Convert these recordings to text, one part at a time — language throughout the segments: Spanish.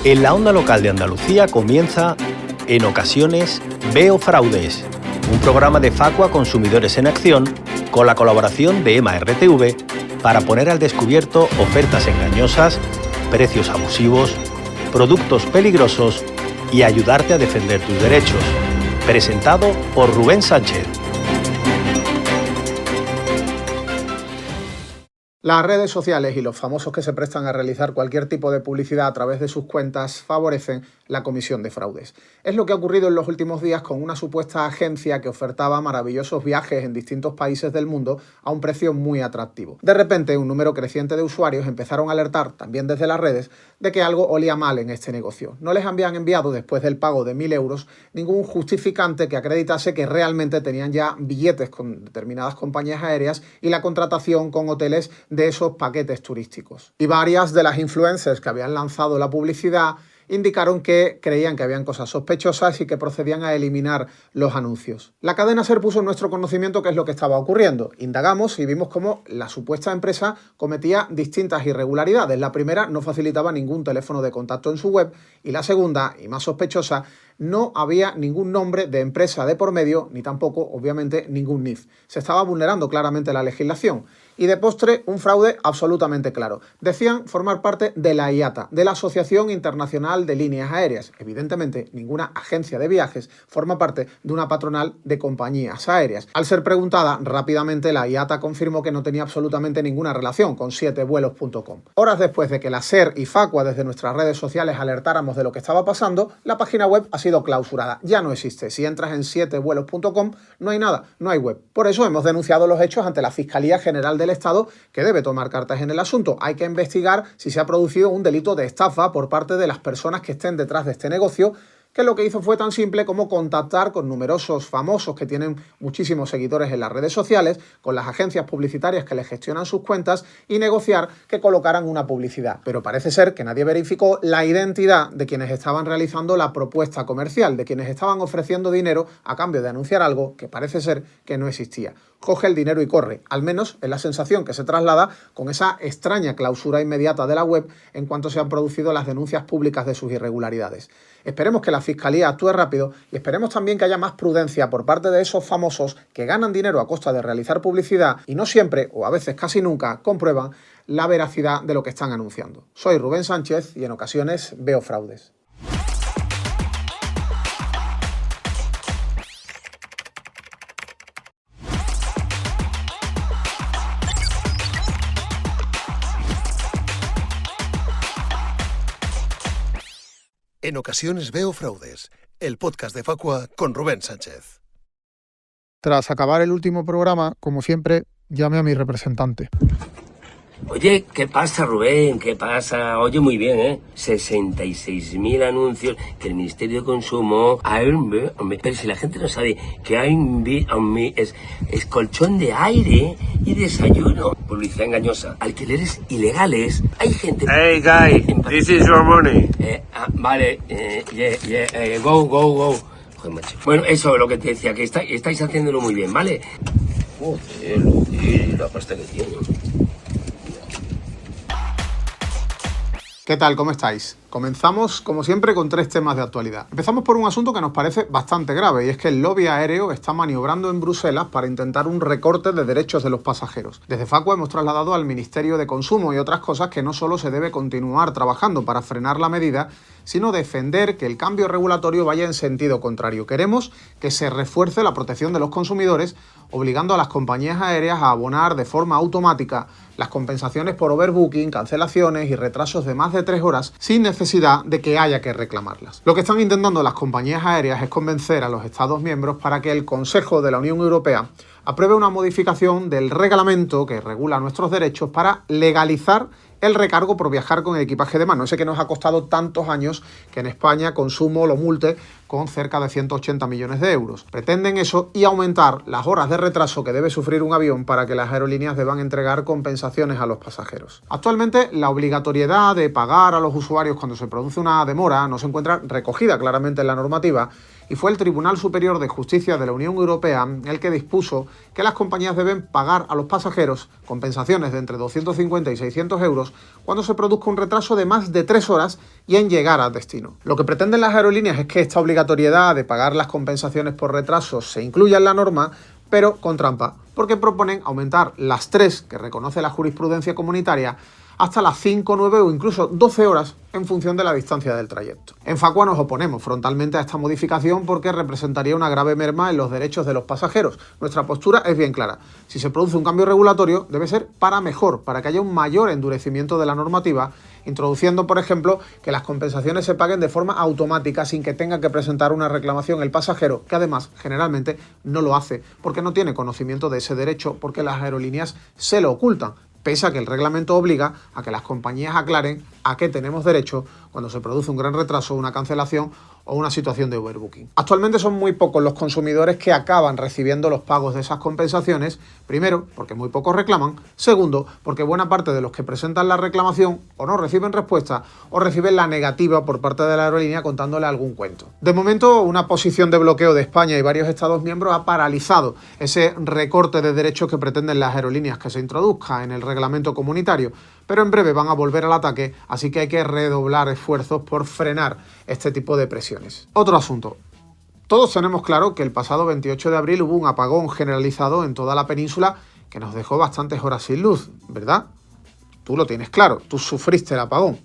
En la onda local de Andalucía comienza En ocasiones veo fraudes, un programa de Facua Consumidores en Acción con la colaboración de EMA RTV para poner al descubierto ofertas engañosas, precios abusivos, productos peligrosos y ayudarte a defender tus derechos. Presentado por Rubén Sánchez. Las redes sociales y los famosos que se prestan a realizar cualquier tipo de publicidad a través de sus cuentas favorecen la comisión de fraudes. Es lo que ha ocurrido en los últimos días con una supuesta agencia que ofertaba maravillosos viajes en distintos países del mundo a un precio muy atractivo. De repente, un número creciente de usuarios empezaron a alertar, también desde las redes, de que algo olía mal en este negocio. No les habían enviado, después del pago de 1.000 euros, ningún justificante que acreditase que realmente tenían ya billetes con determinadas compañías aéreas y la contratación con hoteles de esos paquetes turísticos. Y varias de las influencers que habían lanzado la publicidad indicaron que creían que habían cosas sospechosas y que procedían a eliminar los anuncios. La cadena SER puso en nuestro conocimiento qué es lo que estaba ocurriendo. Indagamos y vimos cómo la supuesta empresa cometía distintas irregularidades. La primera, no facilitaba ningún teléfono de contacto en su web, y la segunda, y más sospechosa, no había ningún nombre de empresa de por medio, ni tampoco, obviamente, ningún NIF. Se estaba vulnerando claramente la legislación. Y de postre, un fraude absolutamente claro. Decían formar parte de la IATA, de la Asociación Internacional de Líneas Aéreas. Evidentemente, ninguna agencia de viajes forma parte de una patronal de compañías aéreas. Al ser preguntada, rápidamente la IATA confirmó que no tenía absolutamente ninguna relación con 7vuelos.com. Horas después de que la SER y Facua desde nuestras redes sociales alertáramos de lo que estaba pasando, la página web ha sido clausurada. Ya no existe. Si entras en 7vuelos.com, no hay nada, no hay web. Por eso hemos denunciado los hechos ante la Fiscalía General del Estado, que debe tomar cartas en el asunto. Hay que investigar si se ha producido un delito de estafa por parte de las personas que estén detrás de este negocio, que lo que hizo fue tan simple como contactar con numerosos famosos que tienen muchísimos seguidores en las redes sociales, con las agencias publicitarias que les gestionan sus cuentas y negociar que colocaran una publicidad. Pero parece ser que nadie verificó la identidad de quienes estaban realizando la propuesta comercial, de quienes estaban ofreciendo dinero a cambio de anunciar algo que parece ser que no existía. Coge el dinero y corre. Al menos es la sensación que se traslada con esa extraña clausura inmediata de la web en cuanto se han producido las denuncias públicas de sus irregularidades. Esperemos que la Fiscalía actúe rápido y esperemos también que haya más prudencia por parte de esos famosos que ganan dinero a costa de realizar publicidad y no siempre, o a veces casi nunca, comprueban la veracidad de lo que están anunciando. Soy Rubén Sánchez y en ocasiones veo fraudes. En ocasiones veo fraudes, el podcast de Facua con Rubén Sánchez. Tras acabar el último programa, como siempre, llamé a mi representante. Oye, ¿qué pasa, Rubén? ¿Qué pasa? Oye, muy bien, ¿eh? 66.000 anuncios que el Ministerio de Consumo... Pero si la gente no sabe que es colchón de aire y desayuno. Publicidad engañosa. Alquileres ilegales. Hay gente... Hey, guy, this is your money. Vale, go. Joder, macho. Bueno, eso es lo que te decía, que estáis haciéndolo muy bien, ¿vale? Joder, la pasta que tiene. ¿Qué tal? ¿Cómo estáis? Comenzamos, como siempre, con 3 temas de actualidad. Empezamos por un asunto que nos parece bastante grave, y es que el lobby aéreo está maniobrando en Bruselas para intentar un recorte de derechos de los pasajeros. Desde Facua hemos trasladado al Ministerio de Consumo y otras cosas que no solo se debe continuar trabajando para frenar la medida, sino defender que el cambio regulatorio vaya en sentido contrario. Queremos que se refuerce la protección de los consumidores, obligando a las compañías aéreas a abonar de forma automática las compensaciones por overbooking, cancelaciones y retrasos de más de 3 horas sin necesidad de que haya que reclamarlas. Lo que están intentando las compañías aéreas es convencer a los Estados miembros para que el Consejo de la Unión Europea apruebe una modificación del reglamento que regula nuestros derechos para legalizar el recargo por viajar con el equipaje de mano, ese que nos ha costado tantos años que en España Consumo lo multe con cerca de 180 millones de euros. Pretenden eso y aumentar las horas de retraso que debe sufrir un avión para que las aerolíneas deban entregar compensaciones a los pasajeros. Actualmente, la obligatoriedad de pagar a los usuarios cuando se produce una demora no se encuentra recogida claramente en la normativa, y fue el Tribunal Superior de Justicia de la Unión Europea el que dispuso que las compañías deben pagar a los pasajeros compensaciones de entre 250 y 600 euros euros cuando se produzca un retraso de más de 3 horas y en llegar al destino. Lo que pretenden las aerolíneas es que esta obligatoriedad de pagar las compensaciones por retrasos se incluya en la norma, pero con trampa, porque proponen aumentar las 3 que reconoce la jurisprudencia comunitaria hasta las 5, 9 o incluso 12 horas en función de la distancia del trayecto. En Facua nos oponemos frontalmente a esta modificación porque representaría una grave merma en los derechos de los pasajeros. Nuestra postura es bien clara. Si se produce un cambio regulatorio, debe ser para mejor, para que haya un mayor endurecimiento de la normativa, introduciendo, por ejemplo, que las compensaciones se paguen de forma automática sin que tenga que presentar una reclamación el pasajero, que además generalmente no lo hace porque no tiene conocimiento de ese derecho, porque las aerolíneas se lo ocultan, pese a que el reglamento obliga a que las compañías aclaren a qué tenemos derecho cuando se produce un gran retraso, una cancelación o una situación de overbooking. Actualmente son muy pocos los consumidores que acaban recibiendo los pagos de esas compensaciones, primero, porque muy pocos reclaman, segundo, porque buena parte de los que presentan la reclamación o no reciben respuesta o reciben la negativa por parte de la aerolínea contándole algún cuento. De momento, una posición de bloqueo de España y varios Estados miembros ha paralizado ese recorte de derechos que pretenden las aerolíneas que se introduzca en el reglamento comunitario, pero en breve van a volver al ataque, así que hay que redoblar esfuerzos por frenar este tipo de presiones. Otro asunto. Todos tenemos claro que el pasado 28 de abril hubo un apagón generalizado en toda la península que nos dejó bastantes horas sin luz, ¿verdad? Tú lo tienes claro, tú sufriste el apagón.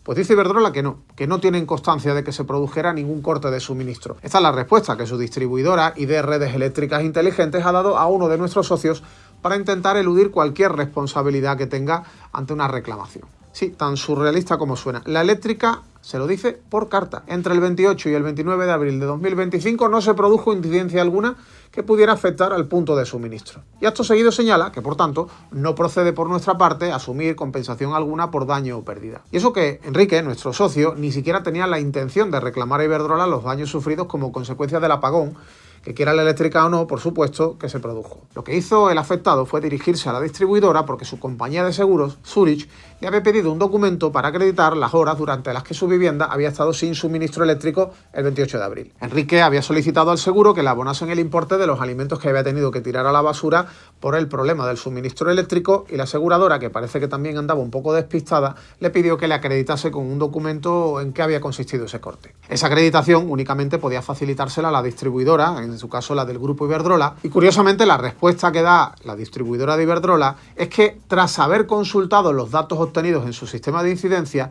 Pues dice Iberdrola que no tienen constancia de que se produjera ningún corte de suministro. Esta es la respuesta que su distribuidora ID Redes Eléctricas Inteligentes ha dado a uno de nuestros socios para intentar eludir cualquier responsabilidad que tenga ante una reclamación. Sí, tan surrealista como suena. La eléctrica se lo dice por carta. Entre el 28 y el 29 de abril de 2025 no se produjo incidencia alguna que pudiera afectar al punto de suministro. Y acto seguido señala que, por tanto, no procede por nuestra parte asumir compensación alguna por daño o pérdida. Y eso que Enrique, nuestro socio, ni siquiera tenía la intención de reclamar a Iberdrola los daños sufridos como consecuencia del apagón, que quiera la eléctrica o no, por supuesto, que se produjo. Lo que hizo el afectado fue dirigirse a la distribuidora porque su compañía de seguros, Zurich, le había pedido un documento para acreditar las horas durante las que su vivienda había estado sin suministro eléctrico el 28 de abril. Enrique había solicitado al seguro que le abonasen el importe de los alimentos que había tenido que tirar a la basura por el problema del suministro eléctrico, y la aseguradora, que parece que también andaba un poco despistada, le pidió que le acreditase con un documento en qué había consistido ese corte. Esa acreditación únicamente podía facilitársela a la distribuidora, en su caso la del grupo Iberdrola, y curiosamente la respuesta que da la distribuidora de Iberdrola es que, tras haber consultado los datos obtenidos en su sistema de incidencia,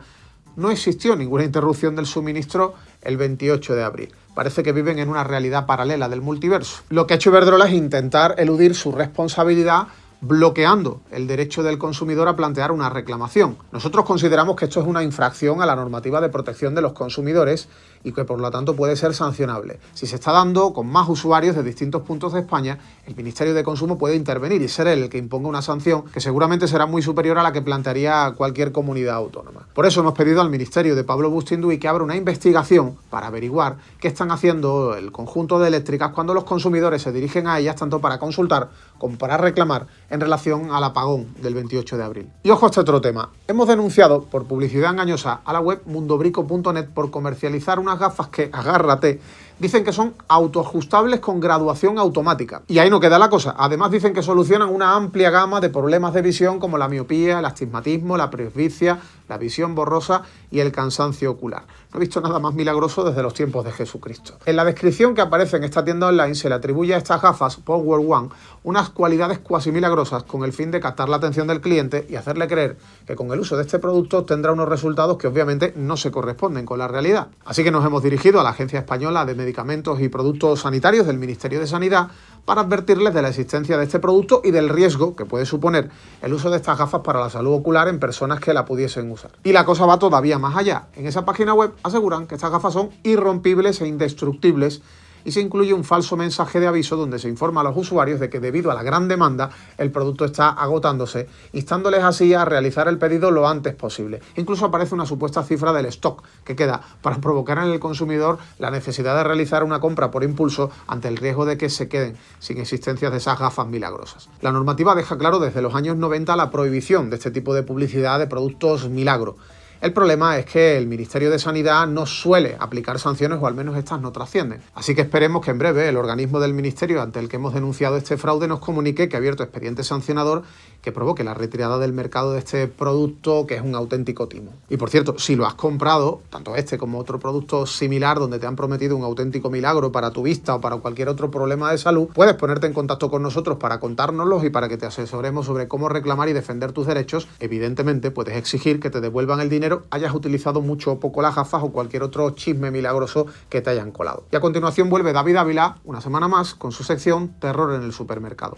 no existió ninguna interrupción del suministro el 28 de abril. Parece que viven en una realidad paralela del multiverso. Lo que ha hecho Iberdrola es intentar eludir su responsabilidad bloqueando el derecho del consumidor a plantear una reclamación. Nosotros consideramos que esto es una infracción a la normativa de protección de los consumidores y que por lo tanto puede ser sancionable. Si se está dando con más usuarios de distintos puntos de España, el Ministerio de Consumo puede intervenir y ser él el que imponga una sanción que seguramente será muy superior a la que plantearía cualquier comunidad autónoma. Por eso hemos pedido al Ministerio de Pablo Bustinduy que abra una investigación para averiguar qué están haciendo el conjunto de eléctricas cuando los consumidores se dirigen a ellas tanto para consultar como para reclamar en relación al apagón del 28 de abril. Y ojo a este otro tema. Hemos denunciado por publicidad engañosa a la web mundobrico.net por comercializar unas gafas que, agárrate, dicen que son autoajustables con graduación automática. Y ahí no queda la cosa. Además dicen que solucionan una amplia gama de problemas de visión como la miopía, el astigmatismo, la presbicia, la visión borrosa y el cansancio ocular. No he visto nada más milagroso desde los tiempos de Jesucristo. En la descripción que aparece en esta tienda online se le atribuye a estas gafas Power One unas cualidades cuasi milagrosas con el fin de captar la atención del cliente y hacerle creer que con el uso de este producto tendrá unos resultados que obviamente no se corresponden con la realidad. Así que nos hemos dirigido a la Agencia Española de Medicamentos y Productos Sanitarios del Ministerio de Sanidad para advertirles de la existencia de este producto y del riesgo que puede suponer el uso de estas gafas para la salud ocular en personas que la pudiesen usar. Y la cosa va todavía más allá. En esa página web aseguran que estas gafas son irrompibles e indestructibles y se incluye un falso mensaje de aviso donde se informa a los usuarios de que debido a la gran demanda el producto está agotándose, instándoles así a realizar el pedido lo antes posible. Incluso aparece una supuesta cifra del stock que queda para provocar en el consumidor la necesidad de realizar una compra por impulso ante el riesgo de que se queden sin existencia de esas gafas milagrosas. La normativa deja claro desde los años 90 la prohibición de este tipo de publicidad de productos milagro. El problema es que el Ministerio de Sanidad no suele aplicar sanciones, o al menos estas no trascienden. Así que esperemos que en breve el organismo del Ministerio ante el que hemos denunciado este fraude nos comunique que ha abierto expediente sancionador que provoque la retirada del mercado de este producto, que es un auténtico timo. Y por cierto, si lo has comprado, tanto este como otro producto similar donde te han prometido un auténtico milagro para tu vista o para cualquier otro problema de salud, puedes ponerte en contacto con nosotros para contárnoslos y para que te asesoremos sobre cómo reclamar y defender tus derechos. Evidentemente, puedes exigir que te devuelvan el dinero, hayas utilizado mucho o poco las gafas o cualquier otro chisme milagroso que te hayan colado. Y a continuación vuelve David Ávila, una semana más, con su sección Terror en el supermercado.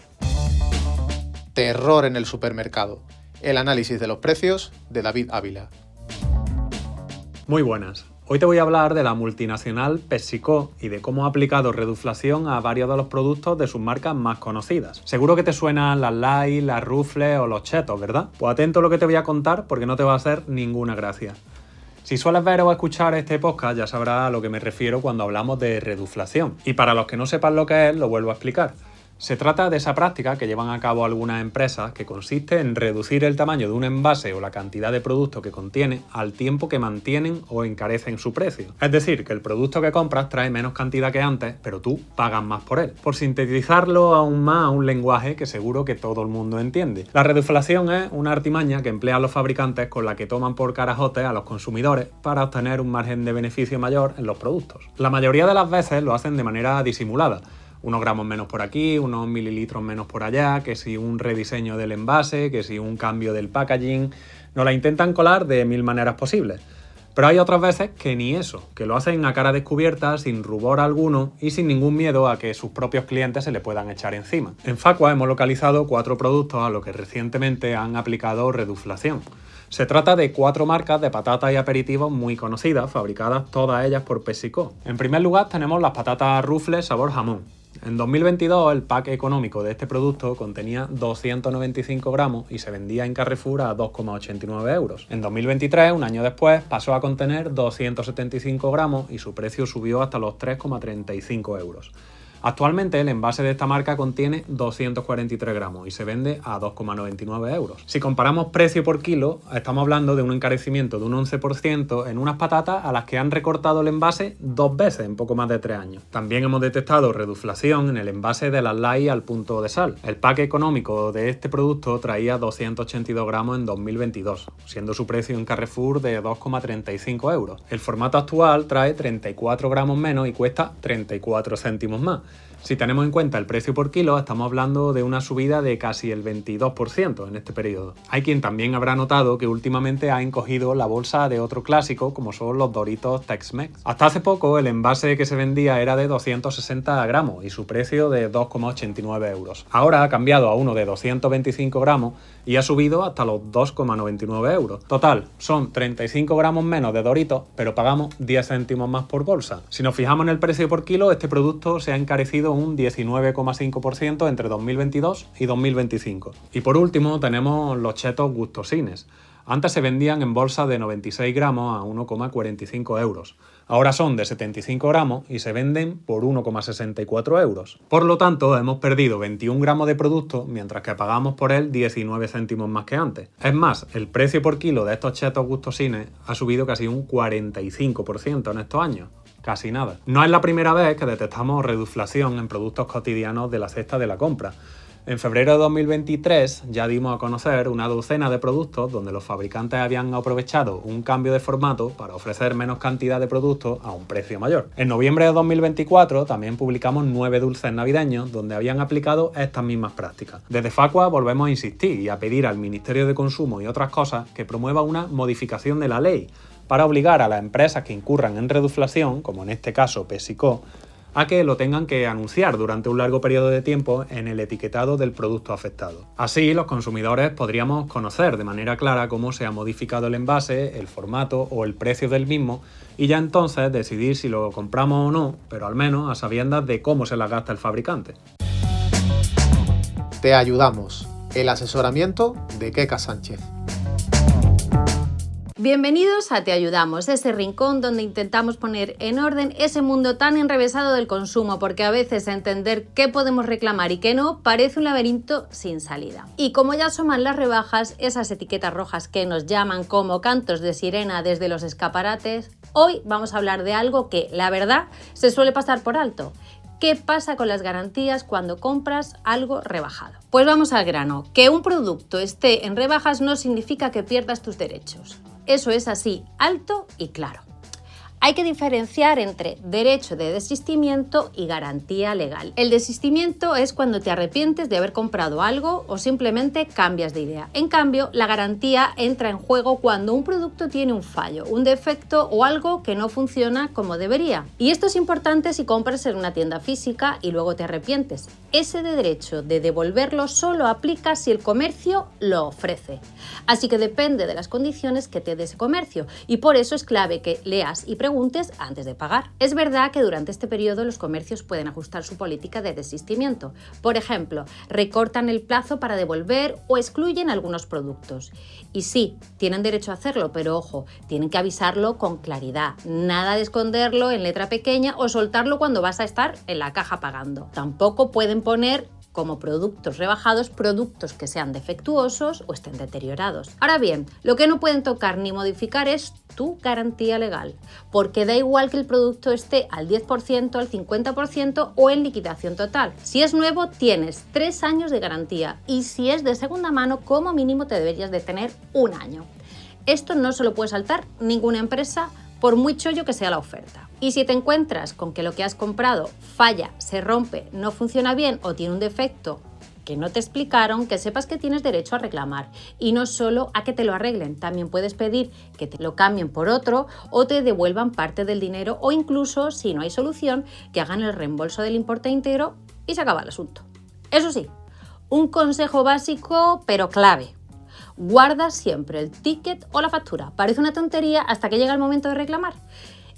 Terror en el supermercado. El análisis de los precios de David Ávila. Muy buenas. Hoy te voy a hablar de la multinacional PepsiCo y de cómo ha aplicado reduflación a varios de los productos de sus marcas más conocidas. Seguro que te suenan las Lay's, las Ruffles o los Cheetos, ¿verdad? Pues atento a lo que te voy a contar porque no te va a hacer ninguna gracia. Si sueles ver o escuchar este podcast ya sabrás a lo que me refiero cuando hablamos de reduflación. Y para los que no sepan lo que es, lo vuelvo a explicar. Se trata de esa práctica que llevan a cabo algunas empresas que consiste en reducir el tamaño de un envase o la cantidad de producto que contiene al tiempo que mantienen o encarecen su precio. Es decir, que el producto que compras trae menos cantidad que antes, pero tú pagas más por él. Por sintetizarlo aún más a un lenguaje que seguro que todo el mundo entiende. La reduflación es una artimaña que emplean los fabricantes con la que toman por carajotes a los consumidores para obtener un margen de beneficio mayor en los productos. La mayoría de las veces lo hacen de manera disimulada. Unos gramos menos por aquí, unos mililitros menos por allá, que si un rediseño del envase, que si un cambio del packaging. Nos la intentan colar de mil maneras posibles. Pero hay otras veces que ni eso, que lo hacen a cara descubierta, sin rubor alguno y sin ningún miedo a que sus propios clientes se le puedan echar encima. En Facua hemos localizado 4 productos a los que recientemente han aplicado reduflación. Se trata de 4 marcas de patatas y aperitivos muy conocidas, fabricadas todas ellas por PepsiCo. En primer lugar tenemos las patatas Ruffles sabor jamón. En 2022 el pack económico de este producto contenía 295 gramos y se vendía en Carrefour a 2,89 euros. En 2023, un año después, pasó a contener 275 gramos y su precio subió hasta los 3,35 euros. Actualmente el envase de esta marca contiene 243 gramos y se vende a 2,99 euros. Si comparamos precio por kilo, estamos hablando de un encarecimiento de un 11% en unas patatas a las que han recortado el envase 2 veces en poco más de 3 años. También hemos detectado reduflación en el envase de las Lay's al punto de sal. El pack económico de este producto traía 282 gramos en 2022, siendo su precio en Carrefour de 2,35 euros. El formato actual trae 34 gramos menos y cuesta 34 céntimos más. Si tenemos en cuenta el precio por kilo, estamos hablando de una subida de casi el 22% en este periodo. Hay quien también habrá notado que últimamente ha encogido la bolsa de otro clásico como son los Doritos Tex-Mex. Hasta hace poco el envase que se vendía era de 260 gramos y su precio de 2,89 euros. Ahora ha cambiado a uno de 225 gramos y ha subido hasta los 2,99 euros. Total, son 35 gramos menos de Doritos, pero pagamos 10 céntimos más por bolsa. Si nos fijamos en el precio por kilo, este producto se ha encarecido un 19,5% entre 2022 y 2025. Y por último tenemos los Cheetos Gustosines. Antes se vendían en bolsa de 96 gramos a 1,45 euros. Ahora son de 75 gramos y se venden por 1,64 euros. Por lo tanto, hemos perdido 21 gramos de producto, mientras que pagamos por él 19 céntimos más que antes. Es más, el precio por kilo de estos Cheetos Gustosines ha subido casi un 45% en estos años. Casi nada. No es la primera vez que detectamos reduflación en productos cotidianos de la cesta de la compra. En febrero de 2023 ya dimos a conocer una docena de productos donde los fabricantes habían aprovechado un cambio de formato para ofrecer menos cantidad de productos a un precio mayor. En noviembre de 2024 también publicamos 9 dulces navideños donde habían aplicado estas mismas prácticas. Desde Facua volvemos a insistir y a pedir al Ministerio de Consumo y otras cosas que promueva una modificación de la ley para obligar a las empresas que incurran en reduflación, como en este caso PepsiCo, a que lo tengan que anunciar durante un largo periodo de tiempo en el etiquetado del producto afectado. Así, los consumidores podríamos conocer de manera clara cómo se ha modificado el envase, el formato o el precio del mismo y ya entonces decidir si lo compramos o no, pero al menos a sabiendas de cómo se la gasta el fabricante. Te ayudamos. El asesoramiento de Keka Sánchez. Bienvenidos a Te Ayudamos, ese rincón donde intentamos poner en orden ese mundo tan enrevesado del consumo, porque a veces entender qué podemos reclamar y qué no parece un laberinto sin salida. Y como ya asoman las rebajas, esas etiquetas rojas que nos llaman como cantos de sirena desde los escaparates, hoy vamos a hablar de algo que, la verdad, se suele pasar por alto. ¿Qué pasa con las garantías cuando compras algo rebajado? Pues vamos al grano. Que un producto esté en rebajas no significa que pierdas tus derechos. Eso es así, alto y claro. Hay que diferenciar entre derecho de desistimiento y garantía legal. El desistimiento es cuando te arrepientes de haber comprado algo o simplemente cambias de idea. En cambio, la garantía entra en juego cuando un producto tiene un fallo, un defecto o algo que no funciona como debería. Y esto es importante si compras en una tienda física y luego te arrepientes. Ese derecho de devolverlo solo aplica si el comercio lo ofrece. Así que depende de las condiciones que te dé ese comercio y por eso es clave que leas y preguntes antes de pagar. Es verdad que durante este periodo los comercios pueden ajustar su política de desistimiento. Por ejemplo, recortan el plazo para devolver o excluyen algunos productos. Y sí, tienen derecho a hacerlo, pero ojo, tienen que avisarlo con claridad. Nada de esconderlo en letra pequeña o soltarlo cuando vas a estar en la caja pagando. Tampoco pueden poner como productos rebajados, productos que sean defectuosos o estén deteriorados. Ahora bien, lo que no pueden tocar ni modificar es tu garantía legal, porque da igual que el producto esté al 10%, al 50% o en liquidación total. Si es nuevo, tienes 3 años de garantía y si es de segunda mano, como mínimo te deberías de tener 1 año. Esto no se lo puede saltar ninguna empresa, por muy chollo que sea la oferta. Y si te encuentras con que lo que has comprado falla, se rompe, no funciona bien o tiene un defecto que no te explicaron, que sepas que tienes derecho a reclamar. Y no solo a que te lo arreglen, también puedes pedir que te lo cambien por otro o te devuelvan parte del dinero o incluso, si no hay solución, que hagan el reembolso del importe íntegro y se acaba el asunto. Eso sí, un consejo básico pero clave. Guarda siempre el ticket o la factura. Parece una tontería hasta que llega el momento de reclamar.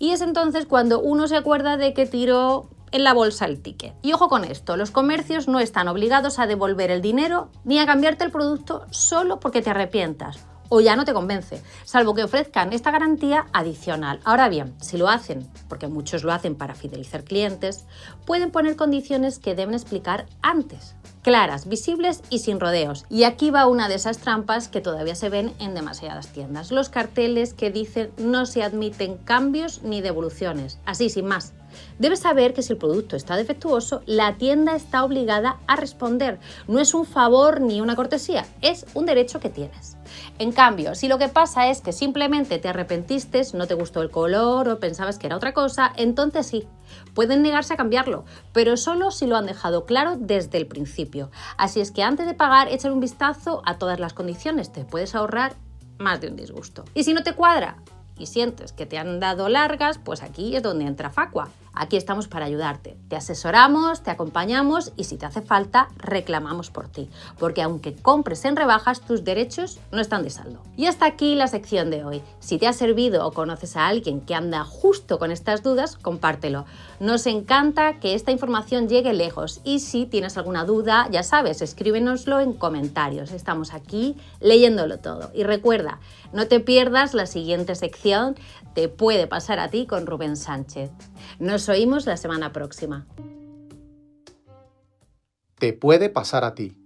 Y es entonces cuando uno se acuerda de que tiró en la bolsa el ticket. Y ojo con esto, los comercios no están obligados a devolver el dinero ni a cambiarte el producto solo porque te arrepientas o ya no te convence, salvo que ofrezcan esta garantía adicional. Ahora bien, si lo hacen, porque muchos lo hacen para fidelizar clientes, pueden poner condiciones que deben explicar antes, claras, visibles y sin rodeos. Y aquí va una de esas trampas que todavía se ven en demasiadas tiendas. Los carteles que dicen no se admiten cambios ni devoluciones, así sin más. Debes saber que si el producto está defectuoso, la tienda está obligada a responder. No es un favor ni una cortesía, es un derecho que tienes. En cambio, si lo que pasa es que simplemente te arrepentiste, no te gustó el color o pensabas que era otra cosa, entonces sí, pueden negarse a cambiarlo, pero solo si lo han dejado claro desde el principio. Así es que antes de pagar, échale un vistazo a todas las condiciones, te puedes ahorrar más de un disgusto. Y si no te cuadra y sientes que te han dado largas, pues aquí es donde entra Facua. Aquí estamos para ayudarte. Te asesoramos, te acompañamos y si te hace falta, reclamamos por ti. Porque aunque compres en rebajas, tus derechos no están de saldo. Y hasta aquí la sección de hoy. Si te ha servido o conoces a alguien que anda justo con estas dudas, compártelo. Nos encanta que esta información llegue lejos y si tienes alguna duda, ya sabes, escríbenoslo en comentarios. Estamos aquí leyéndolo todo. Y recuerda, no te pierdas la siguiente sección, Te puede pasar a ti con Rubén Sánchez. Nos oímos la semana próxima. Te puede pasar a ti.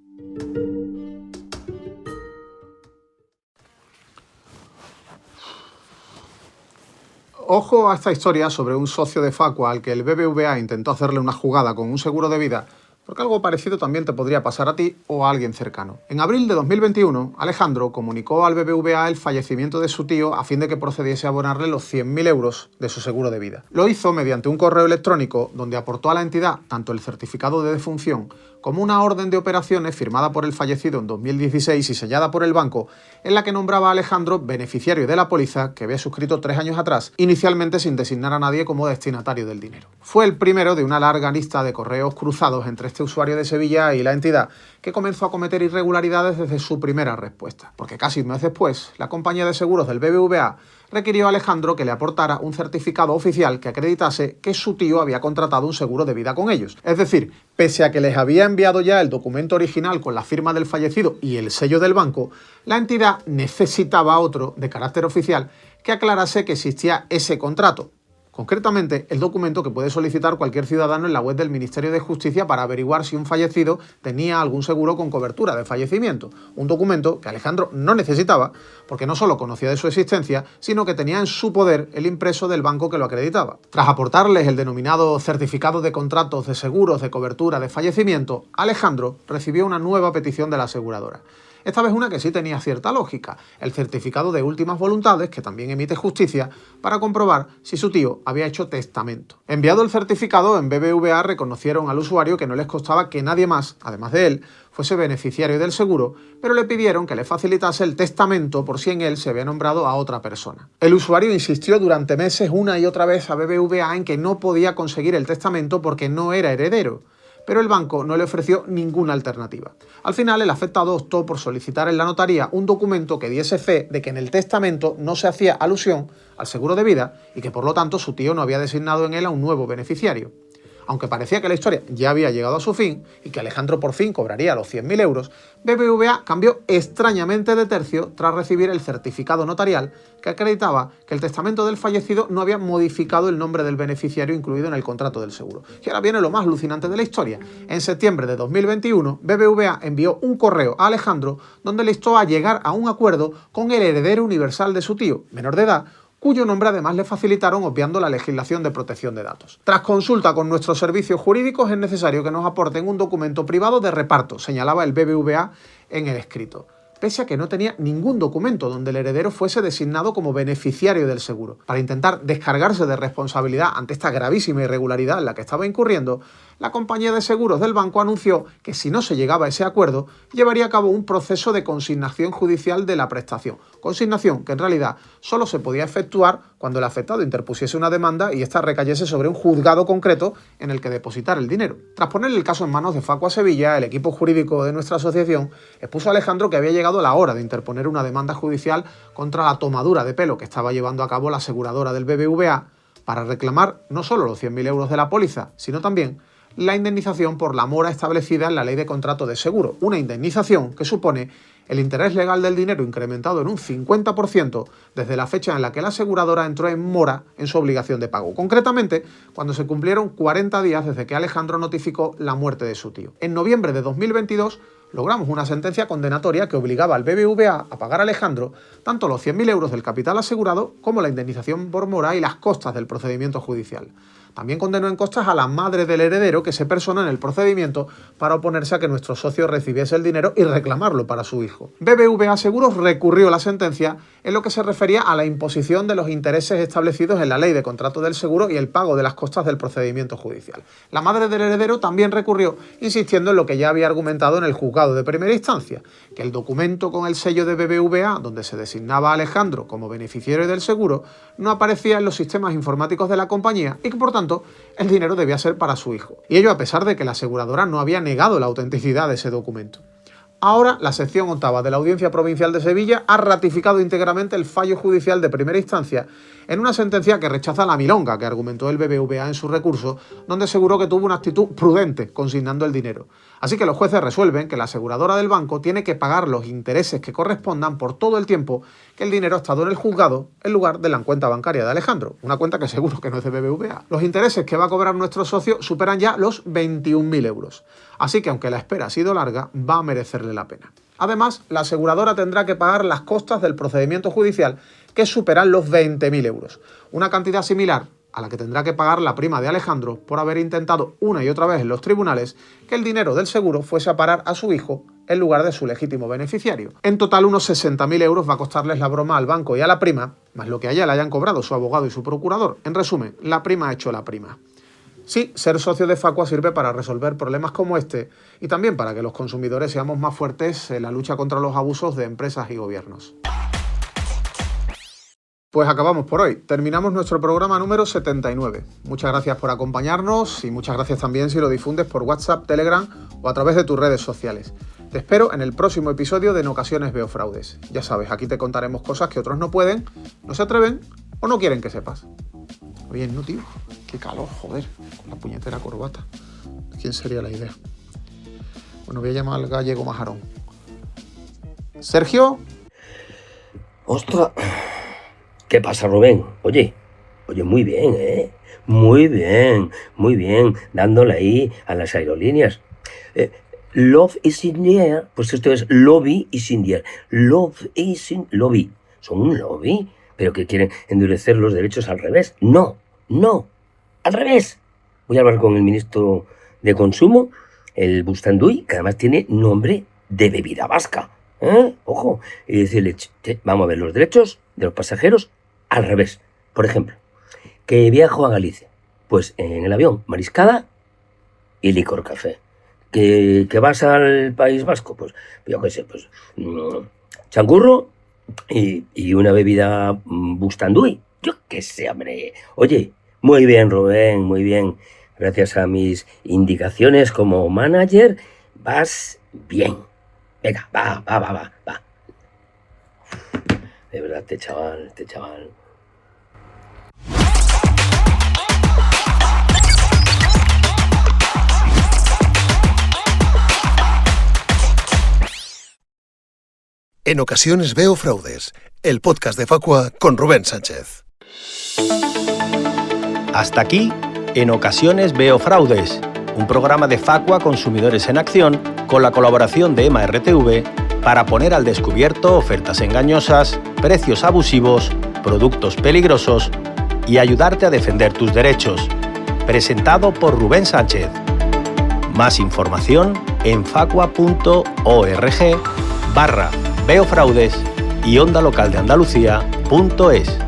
Ojo a esta historia sobre un socio de Facua al que el BBVA intentó hacerle una jugada con un seguro de vida, porque algo parecido también te podría pasar a ti o a alguien cercano. En abril de 2021, Alejandro comunicó al BBVA el fallecimiento de su tío a fin de que procediese a abonarle los 100.000 euros de su seguro de vida. Lo hizo mediante un correo electrónico donde aportó a la entidad tanto el certificado de defunción como una orden de operaciones firmada por el fallecido en 2016 y sellada por el banco, en la que nombraba a Alejandro beneficiario de la póliza que había suscrito 3 años atrás, inicialmente sin designar a nadie como destinatario del dinero. Fue el primero de una larga lista de correos cruzados entre este usuario de Sevilla y la entidad, que comenzó a cometer irregularidades desde su primera respuesta, porque casi un mes después, la compañía de seguros del BBVA requirió a Alejandro que le aportara un certificado oficial que acreditase que su tío había contratado un seguro de vida con ellos. Es decir, pese a que les había enviado ya el documento original con la firma del fallecido y el sello del banco, la entidad necesitaba otro de carácter oficial que aclarase que existía ese contrato. Concretamente, el documento que puede solicitar cualquier ciudadano en la web del Ministerio de Justicia para averiguar si un fallecido tenía algún seguro con cobertura de fallecimiento. Un documento que Alejandro no necesitaba porque no solo conocía de su existencia, sino que tenía en su poder el impreso del banco que lo acreditaba. Tras aportarles el denominado certificado de contratos de seguros de cobertura de fallecimiento, Alejandro recibió una nueva petición de la aseguradora. Esta vez una que sí tenía cierta lógica, el certificado de últimas voluntades que también emite Justicia para comprobar si su tío había hecho testamento. Enviado el certificado, en BBVA reconocieron al usuario que no les costaba que nadie más, además de él, fuese beneficiario del seguro, pero le pidieron que le facilitase el testamento por si en él se había nombrado a otra persona. El usuario insistió durante meses una y otra vez a BBVA en que no podía conseguir el testamento porque no era heredero, pero el banco no le ofreció ninguna alternativa. Al final, el afectado optó por solicitar en la notaría un documento que diese fe de que en el testamento no se hacía alusión al seguro de vida y que por lo tanto su tío no había designado en él a un nuevo beneficiario. Aunque parecía que la historia ya había llegado a su fin y que Alejandro por fin cobraría los 100.000 euros, BBVA cambió extrañamente de tercio tras recibir el certificado notarial que acreditaba que el testamento del fallecido no había modificado el nombre del beneficiario incluido en el contrato del seguro. Y ahora viene lo más alucinante de la historia. En septiembre de 2021, BBVA envió un correo a Alejandro donde le instó a llegar a un acuerdo con el heredero universal de su tío, menor de edad, cuyo nombre además le facilitaron obviando la legislación de protección de datos. Tras consulta con nuestros servicios jurídicos es necesario que nos aporten un documento privado de reparto, señalaba el BBVA en el escrito, pese a que no tenía ningún documento donde el heredero fuese designado como beneficiario del seguro. Para intentar descargarse de responsabilidad ante esta gravísima irregularidad en la que estaba incurriendo, la compañía de seguros del banco anunció que si no se llegaba a ese acuerdo, llevaría a cabo un proceso de consignación judicial de la prestación. Consignación que en realidad solo se podía efectuar cuando el afectado interpusiese una demanda y ésta recayese sobre un juzgado concreto en el que depositar el dinero. Tras poner el caso en manos de Facua Sevilla, el equipo jurídico de nuestra asociación expuso a Alejandro que había llegado la hora de interponer una demanda judicial contra la tomadura de pelo que estaba llevando a cabo la aseguradora del BBVA para reclamar no solo los 100.000 euros de la póliza, sino también la indemnización por la mora establecida en la Ley de Contrato de Seguro, una indemnización que supone el interés legal del dinero incrementado en un 50% desde la fecha en la que la aseguradora entró en mora en su obligación de pago, concretamente cuando se cumplieron 40 días desde que Alejandro notificó la muerte de su tío. En noviembre de 2022 logramos una sentencia condenatoria que obligaba al BBVA a pagar a Alejandro tanto los 100.000 euros del capital asegurado como la indemnización por mora y las costas del procedimiento judicial. También condenó en costas a la madre del heredero que se personó en el procedimiento para oponerse a que nuestro socio recibiese el dinero y reclamarlo para su hijo. BBVA Seguros recurrió la sentencia en lo que se refería a la imposición de los intereses establecidos en la Ley de Contrato del Seguro y el pago de las costas del procedimiento judicial. La madre del heredero también recurrió, insistiendo en lo que ya había argumentado en el juzgado de primera instancia, que el documento con el sello de BBVA, donde se designaba a Alejandro como beneficiario del seguro, no aparecía en los sistemas informáticos de la compañía y que, por tanto, el dinero debía ser para su hijo. Y ello a pesar de que la aseguradora no había negado la autenticidad de ese documento. Ahora, la sección octava de la Audiencia Provincial de Sevilla ha ratificado íntegramente el fallo judicial de primera instancia en una sentencia que rechaza la milonga que argumentó el BBVA en su recurso, donde aseguró que tuvo una actitud prudente consignando el dinero. Así que los jueces resuelven que la aseguradora del banco tiene que pagar los intereses que correspondan por todo el tiempo que el dinero ha estado en el juzgado en lugar de la cuenta bancaria de Alejandro, una cuenta que seguro que no es de BBVA. Los intereses que va a cobrar nuestro socio superan ya los 21.000 euros. Así que aunque la espera ha sido larga, va a merecerle la pena. Además, la aseguradora tendrá que pagar las costas del procedimiento judicial que superan los 20.000 euros, una cantidad similar a la que tendrá que pagar la prima de Alejandro por haber intentado una y otra vez en los tribunales que el dinero del seguro fuese a parar a su hijo en lugar de su legítimo beneficiario. En total, unos 60.000 euros va a costarles la broma al banco y a la prima, más lo que a ella le hayan cobrado su abogado y su procurador. En resumen, la prima ha hecho la prima. Sí, ser socio de Facua sirve para resolver problemas como este y también para que los consumidores seamos más fuertes en la lucha contra los abusos de empresas y gobiernos. Pues acabamos por hoy. Terminamos nuestro programa número 79. Muchas gracias por acompañarnos y muchas gracias también si lo difundes por WhatsApp, Telegram o a través de tus redes sociales. Te espero en el próximo episodio de En Ocasiones Veo Fraudes. Ya sabes, aquí te contaremos cosas que otros no pueden, no se atreven o no quieren que sepas. Oye, no, tío. Qué calor, joder, con la puñetera corbata. ¿Quién sería la idea? Bueno, voy a llamar al gallego majarón. Sergio. ¡Ostras! ¿Qué pasa, Rubén? Oye, muy bien, ¿eh? Muy bien, dándole ahí a las aerolíneas. Love is in the air, pues esto es lobby is in the air. Love is in lobby. ¿Son un lobby? ¿Pero que quieren endurecer los derechos al revés? No, al revés. Voy a hablar con el ministro de Consumo, el Bustanduy, que además tiene nombre de bebida vasca. Ojo, y decirle, vamos a ver los derechos de los pasajeros al revés. Por ejemplo, que viajo a Galicia, pues en el avión, mariscada y licor café. Que vas al País Vasco, pues yo qué sé, pues changurro y una bebida Bustanduy. Yo qué sé, hombre. Oye, muy bien, Rubén, muy bien. Gracias a mis indicaciones como manager, vas bien. Venga, va. De verdad, este chaval. En Ocasiones Veo Fraudes, el podcast de Facua con Rubén Sánchez. Hasta aquí, En Ocasiones Veo Fraudes, un programa de Facua Consumidores en Acción con la colaboración de EMA RTV para poner al descubierto ofertas engañosas, precios abusivos, productos peligrosos y ayudarte a defender tus derechos. Presentado por Rubén Sánchez. Más información en facua.org/Veo Fraudes y ondalocaldeandalucía.es.